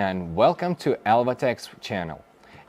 and welcome to Elvatech's channel.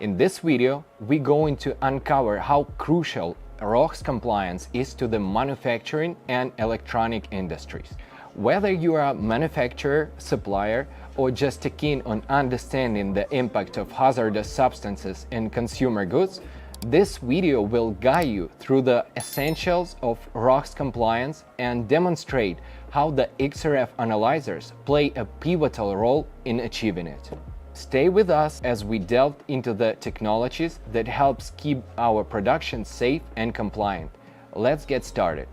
In this video, we're going to uncover how crucial RoHS compliance is to the manufacturing and electronic industries. Whether you are a manufacturer, supplier, or just keen on understanding the impact of hazardous substances in consumer goods, this video will guide you through the essentials of RoHS compliance and demonstrate how the XRF analyzers play a pivotal role in achieving it. Stay with us as we delve into the technologies that helps keep our production safe and compliant. Let's get started.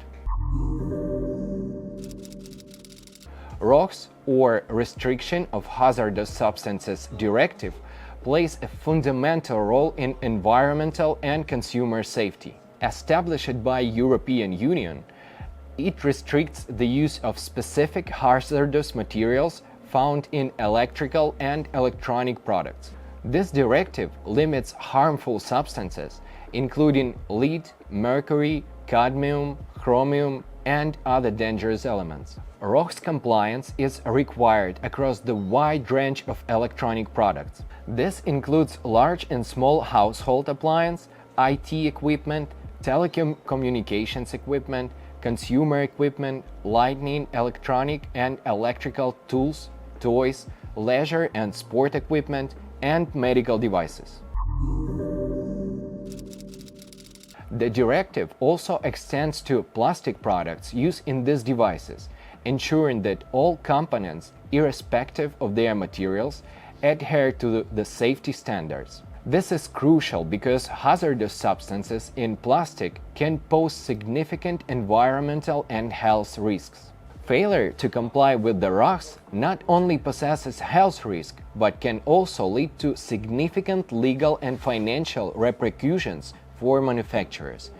RoHS, or Restriction of Hazardous Substances Directive, plays a fundamental role in environmental and consumer safety. Established by European Union, it restricts the use of specific hazardous materials found in electrical and electronic products. This directive limits harmful substances, including lead, mercury, cadmium, chromium, and other dangerous elements. RoHS compliance is required across the wide range of electronic products. This includes large and small household appliance, IT equipment, telecommunications equipment, consumer equipment, lighting, electronic and electrical tools, toys, leisure and sport equipment, and medical devices. The directive also extends to plastic products used in these devices, ensuring that all components, irrespective of their materials, adhere to the safety standards. This is crucial because hazardous substances in plastic can pose significant environmental and health risks. Failure to comply with the RoHS not only possesses health risk, but can also lead to significant legal and financial repercussions for manufacturers.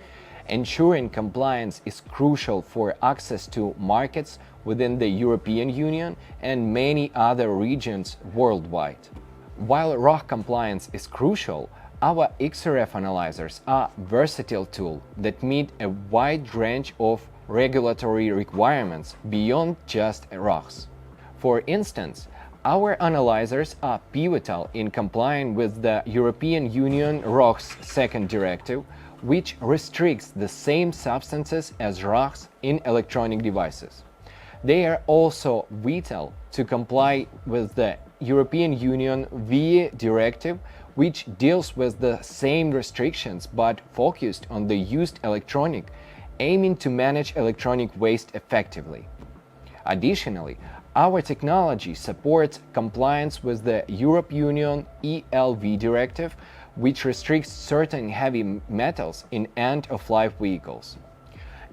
Ensuring compliance is crucial for access to markets within the European Union and many other regions worldwide. While RoHS compliance is crucial, our XRF analyzers are a versatile tool that meet a wide range of regulatory requirements beyond just RoHS. For instance, our analyzers are pivotal in complying with the European Union RoHS second directive, which restricts the same substances as RoHS in electronic devices. They are also vital to comply with the European Union VE directive, which deals with the same restrictions but focused on the used electronic, aiming to manage electronic waste effectively. Additionally, our technology supports compliance with the European Union ELV directive, which restricts certain heavy metals in end-of-life vehicles.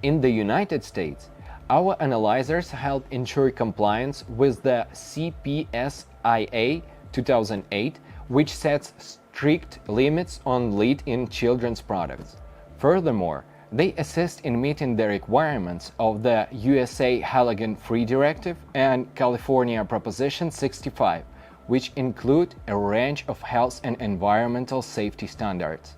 In the United States, our analyzers help ensure compliance with the CPSIA 2008, which sets strict limits on lead in children's products. Furthermore, they assist in meeting the requirements of the USA Halogen-Free Directive and California Proposition 65, which include a range of health and environmental safety standards.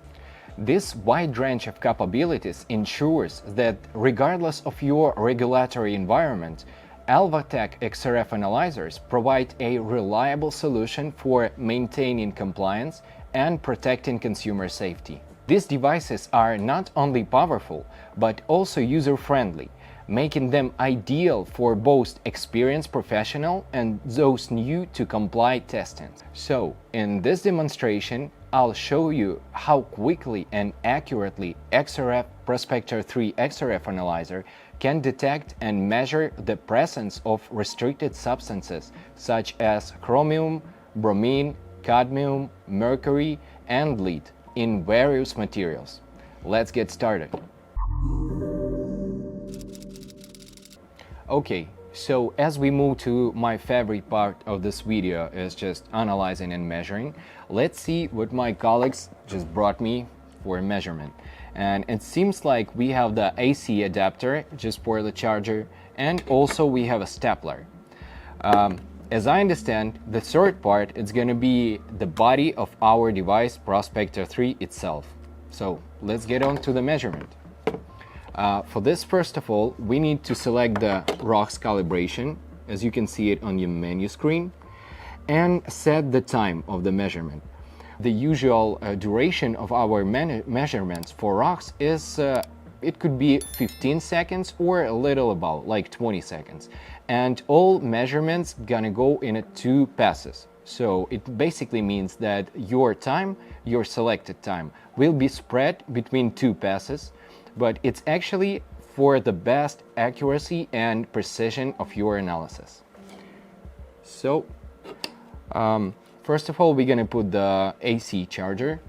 This wide range of capabilities ensures that, regardless of your regulatory environment, Elvatech XRF analyzers provide a reliable solution for maintaining compliance and protecting consumer safety. These devices are not only powerful, but also user-friendly, making them ideal for both experienced professionals and those new to comply testing. So, in this demonstration, I'll show you how quickly and accurately XRF Prospector 3 XRF analyzer can detect and measure the presence of restricted substances such as chromium, bromine, cadmium, mercury, and lead in various materials. Let's get started. Okay, so as we move to my favorite part of this video is just analyzing and measuring, let's see what my colleagues just brought me for measurement. And it seems like we have the AC adapter just for the charger, and also we have a stapler. As I understand, the third part is going to be the body of our device Prospector 3 itself. So let's get on to the measurement. For this, first of all, we need to select the RoHS calibration, as you can see it on your menu screen. and set the time of the measurement. The usual duration of our measurements for RoHS is it could be 15 seconds or a little about like 20 seconds. And all measurements gonna go in 2 passes. So it basically means that your time, your selected time, will be spread between 2 passes, but it's actually for the best accuracy and precision of your analysis. So first of all, we're gonna put the AC charger.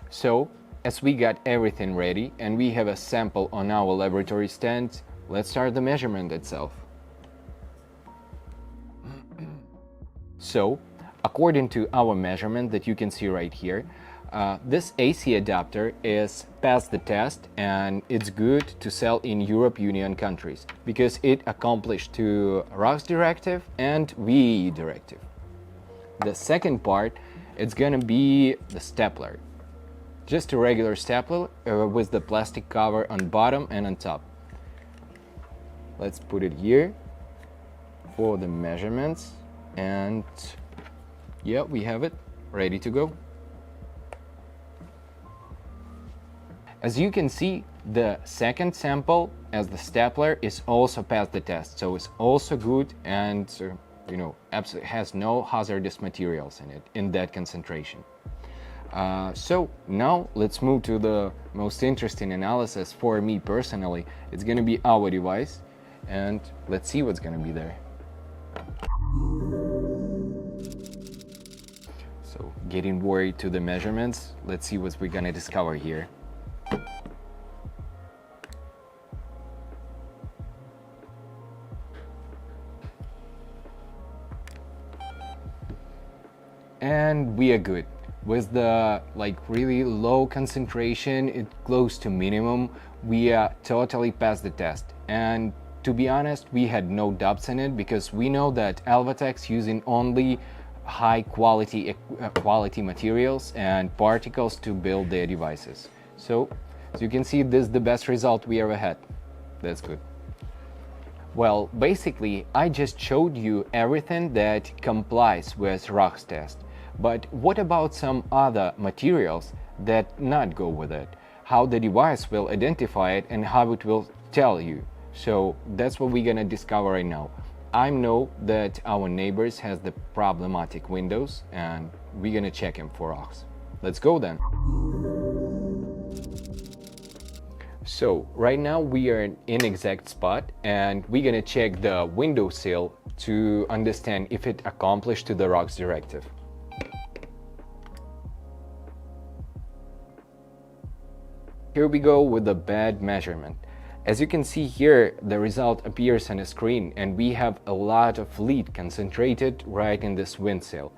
So as we got everything ready and we have a sample on our laboratory stand, let's start the measurement itself. So, according to our measurement that you can see right here, this AC adapter is passed the test and it's good to sell in Europe Union countries because it accomplished to RoHS Directive and VEE Directive. The second part, it's gonna be the stapler. Just a regular stapler with the plastic cover on bottom and on top. Let's put it here for the measurements, and yeah, we have it ready to go. As you can see, the second sample as the stapler is also passed the test, so it's also good and absolutely has no hazardous materials in it in that concentration. So now let's move to the most interesting analysis for me personally. It's going to be our device, and let's see what's going to be there. So getting worried to the measurements, let's see what we're going to discover here. And we are good. With the really low concentration, it close to minimum, we are totally past the test. And to be honest, we had no doubts in it because we know that Elvatech's using only high quality materials and particles to build their devices. So as you can see, this is the best result we ever had. That's good. Well, basically, I just showed you everything that complies with RoHS test. But what about some other materials that not go with it? How the device will identify it and how it will tell you. So that's what we're gonna discover right now. I know that our neighbors has the problematic windows and we're gonna check them for RoHS. Let's go then. So right now we are in exact spot and we're gonna check the windowsill to understand if it accomplished to the RoHS directive. Here we go with the bed measurement. As you can see here, the result appears on the screen and we have a lot of lead concentrated right in this windowsill.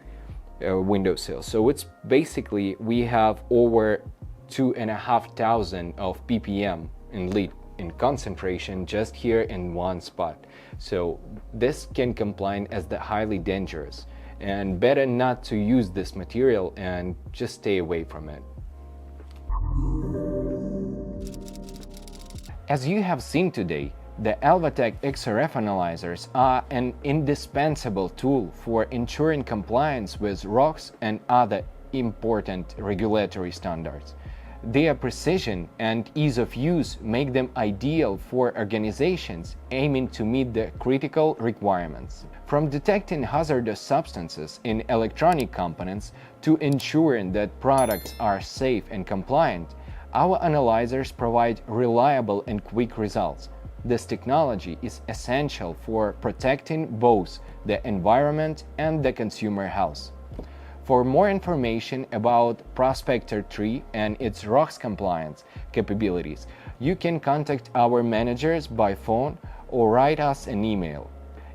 So it's basically, we have over 2,500 of ppm in lead in concentration just here in one spot. So this can comply as the highly dangerous, and better not to use this material and just stay away from it. As you have seen today, the Elvatech XRF analyzers are an indispensable tool for ensuring compliance with RoHS and other important regulatory standards. Their precision and ease of use make them ideal for organizations aiming to meet the critical requirements. From detecting hazardous substances in electronic components to ensuring that products are safe and compliant, our analyzers provide reliable and quick results. This technology is essential for protecting both the environment and the consumer health. For more information about Prospector 3 and its RoHS compliance capabilities, you can contact our managers by phone or write us an email.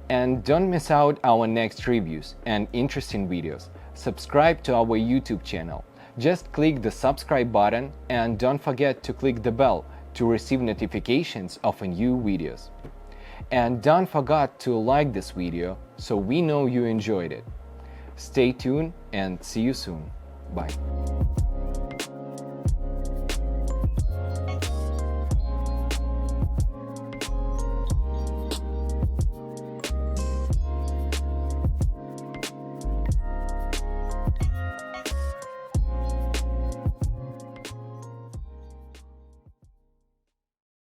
And don't miss out our next reviews and interesting videos. Subscribe to our YouTube channel. Just click the subscribe button and don't forget to click the bell to receive notifications of new videos. And don't forget to like this video so we know you enjoyed it. Stay tuned and see you soon. Bye.